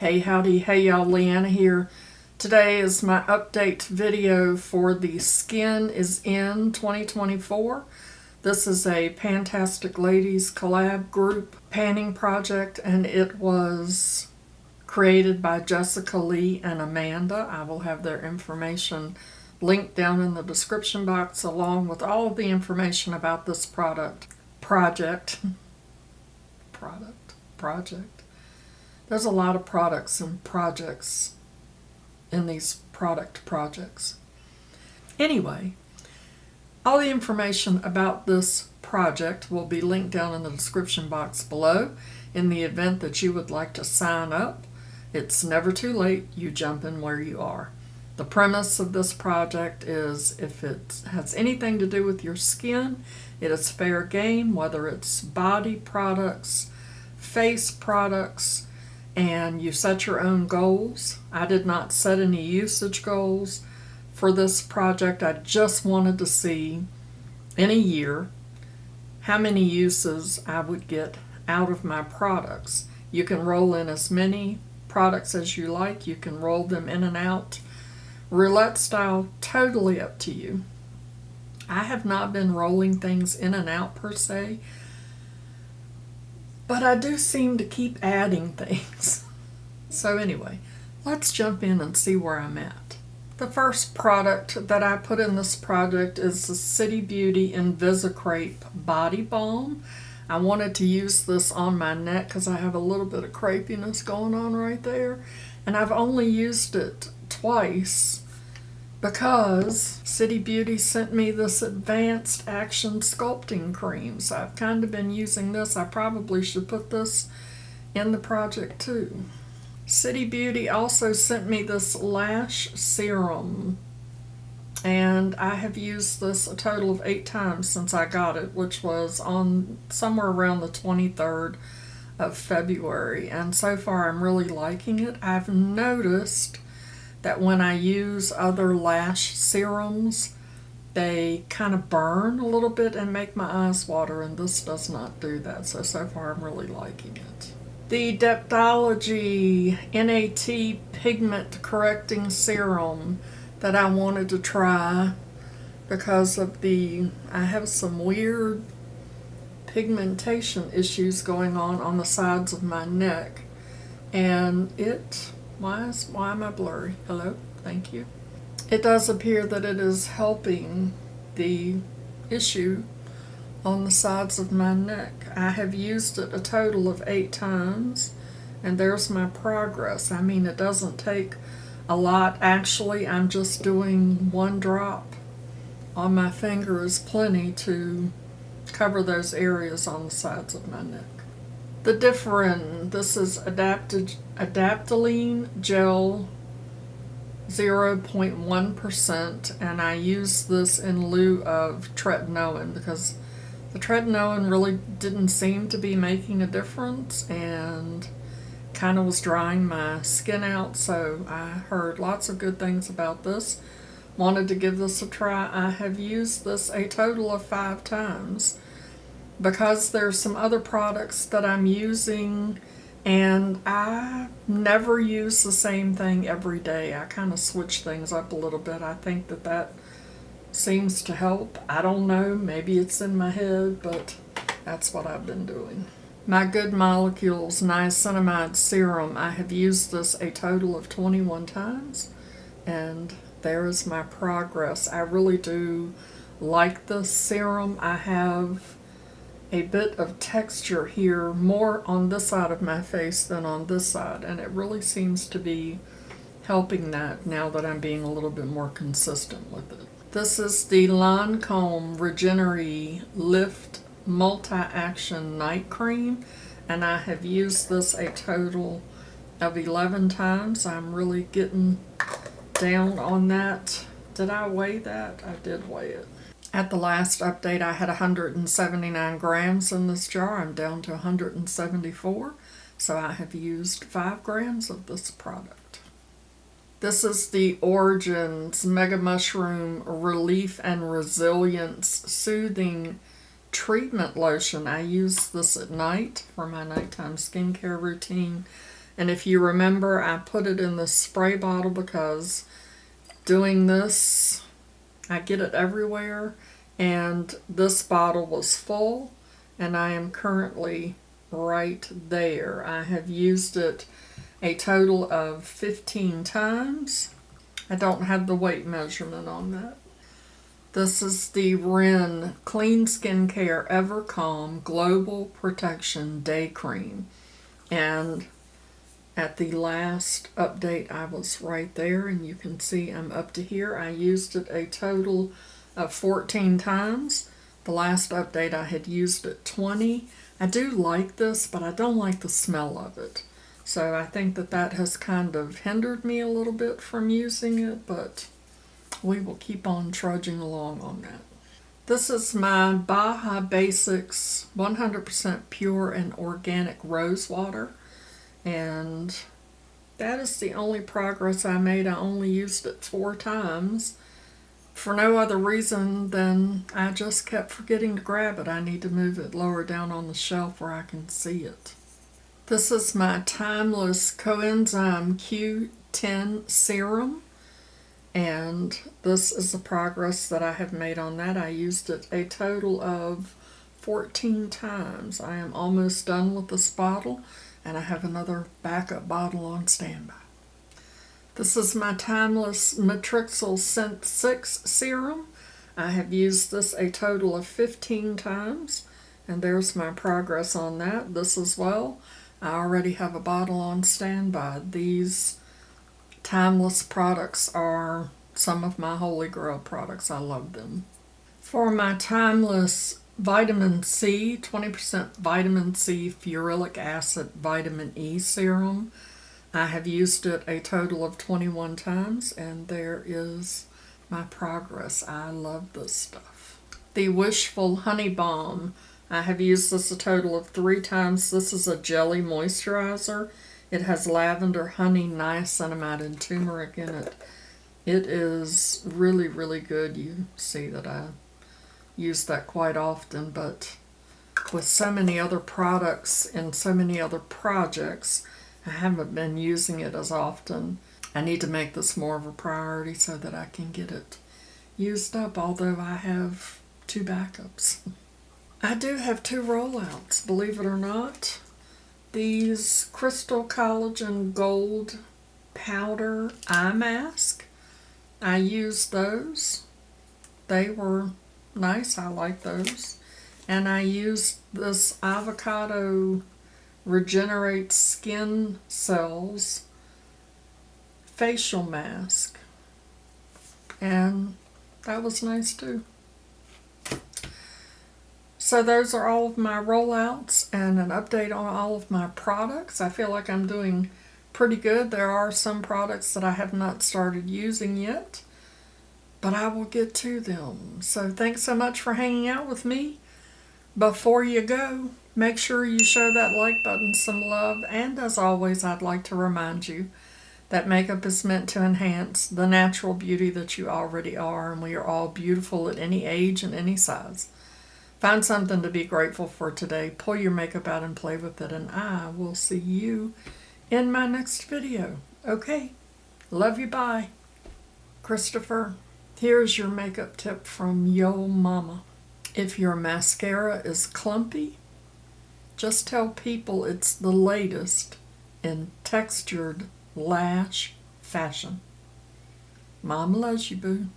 Hey howdy, hey y'all, Leanna here. Today is my update video for the Skin is In 2024. This is a PANtastic Ladies Collab Group panning project, and it was created by Jessica, Lee, and Amanda. I will have their information linked down in the description box, along with all of the information about this project. There's a lot of products and projects in these product projects. Anyway, all the information about this project will be linked down in the description box below. In the event that you would like to sign up, it's never too late. You jump in where you are. The premise of this project is if it has anything to do with your skin, it is fair game, whether it's body products, face products, and you set your own goals. I did not set any usage goals for this project. I just wanted to see in a year how many uses I would get out of my products. You can roll in as many products as you like. You can roll them in and out roulette style, totally up to you. I have not been rolling things in and out per se, but I do seem to keep adding things. So anyway, let's jump in and see where I'm at. The first product that I put in this project is the City Beauty Invisicrepe Body Balm. I wanted to use this on my neck because I have a little bit of crepiness going on right there. And I've only used it twice because City Beauty sent me this Advanced Action Sculpting Cream. So I've kind of been using this. I probably should put this in the project too. City Beauty also sent me this lash serum, and I have used this a total of 8 times since I got it, which was on somewhere around the 23rd of February, and so far I'm really liking it. I've noticed that when I use other lash serums, they kind of burn a little bit and make my eyes water, and this does not do that. So far I'm really liking it. The Depthology NAT Pigment Correcting Serum that I wanted to try because of I have some weird pigmentation issues going on the sides of my neck, and why am I blurry? Hello, thank you. It does appear that it is helping the issue on the sides of my neck. I have used it a total of 8 times, and there's my progress. I mean, it doesn't take a lot. Actually, I'm just doing 1 drop on my finger is plenty to cover those areas on the sides of my neck. The this is Adaptoline Gel 0.1%, and I use this in lieu of tretinoin because the tretinoin really didn't seem to be making a difference and kind of was drying my skin out. So I heard lots of good things about this. Wanted to give this a try. I have used this a total of 5 times because there's some other products that I'm using, and I never use the same thing every day. I kind of switch things up a little bit. I think that seems to help. I don't know, maybe it's in my head, but that's what I've been doing. My Good Molecules Niacinamide Serum, I have used this a total of 21 times, and there is my progress. I really do like this serum. I have a bit of texture here, more on this side of my face than on this side, and it really seems to be helping that now that I'm being a little bit more consistent with it. This is the Lancome Regenerate Lift Multi-Action Night Cream, and I have used this a total of 11 times. I'm really getting down on that. Did I weigh that? I did weigh it. At the last update, I had 179 grams in this jar. I'm down to 174, so I have used 5 grams of this product. This is the Origins Mega Mushroom Relief and Resilience Soothing Treatment Lotion. I use this at night for my nighttime skincare routine. And if you remember, I put it in the spray bottle because doing this, I get it everywhere. And this bottle was full, and I am currently right there. I have used it a total of 15 times. I don't have the weight measurement on that. This is the Ren Clean Skincare Ever Calm Global Protection Day Cream. And at the last update, I was right there, and you can see I'm up to here. I used it a total of 14 times. The last update, I had used it 20. I do like this, but I don't like the smell of it. So I think that has kind of hindered me a little bit from using it, but we will keep on trudging along on that. This is my Baja Basics 100% pure and organic rose water, and that is the only progress I made. I only used it 4 times for no other reason than I just kept forgetting to grab it. I need to move it lower down on the shelf where I can see it. This is my Timeless Coenzyme Q10 Serum, and this is the progress that I have made on that. I used it a total of 14 times. I am almost done with this bottle, and I have another backup bottle on standby. This is my Timeless Matrixyl Scent 6 Serum. I have used this a total of 15 times, and there's my progress on that. This as well. I already have a bottle on standby. These Timeless products are some of my holy grail products. I love them. For my Timeless Vitamin C, 20% Vitamin C Ferulic Acid Vitamin E Serum, I have used it a total of 21 times, and there is my progress. I love this stuff. The Wishful Honey Balm, I have used this a total of 3 times. This is a jelly moisturizer. It has lavender, honey, niacinamide, and turmeric in it. It is really, really good. You see that I use that quite often, but with so many other products and so many other projects, I haven't been using it as often. I need to make this more of a priority so that I can get it used up, although I have 2 backups. I do have 2 rollouts, believe it or not. These Crystal Collagen Gold Powder Eye Mask, I used those. They were nice, I like those. And I used this Avocado Regenerate Skin Cells facial mask, and that was nice too. So those are all of my rollouts and an update on all of my products. I feel like I'm doing pretty good. There are some products that I have not started using yet, but I will get to them. So thanks so much for hanging out with me. Before you go, make sure you show that like button some love, and as always, I'd like to remind you that makeup is meant to enhance the natural beauty that you already are, and we are all beautiful at any age and any size. Find something to be grateful for today, pull your makeup out and play with it, and I will see you in my next video. Okay, love you, bye. Christopher, here's your makeup tip from Yo Mama. If your mascara is clumpy, just tell people it's the latest in textured lash fashion. Mom loves you, boo.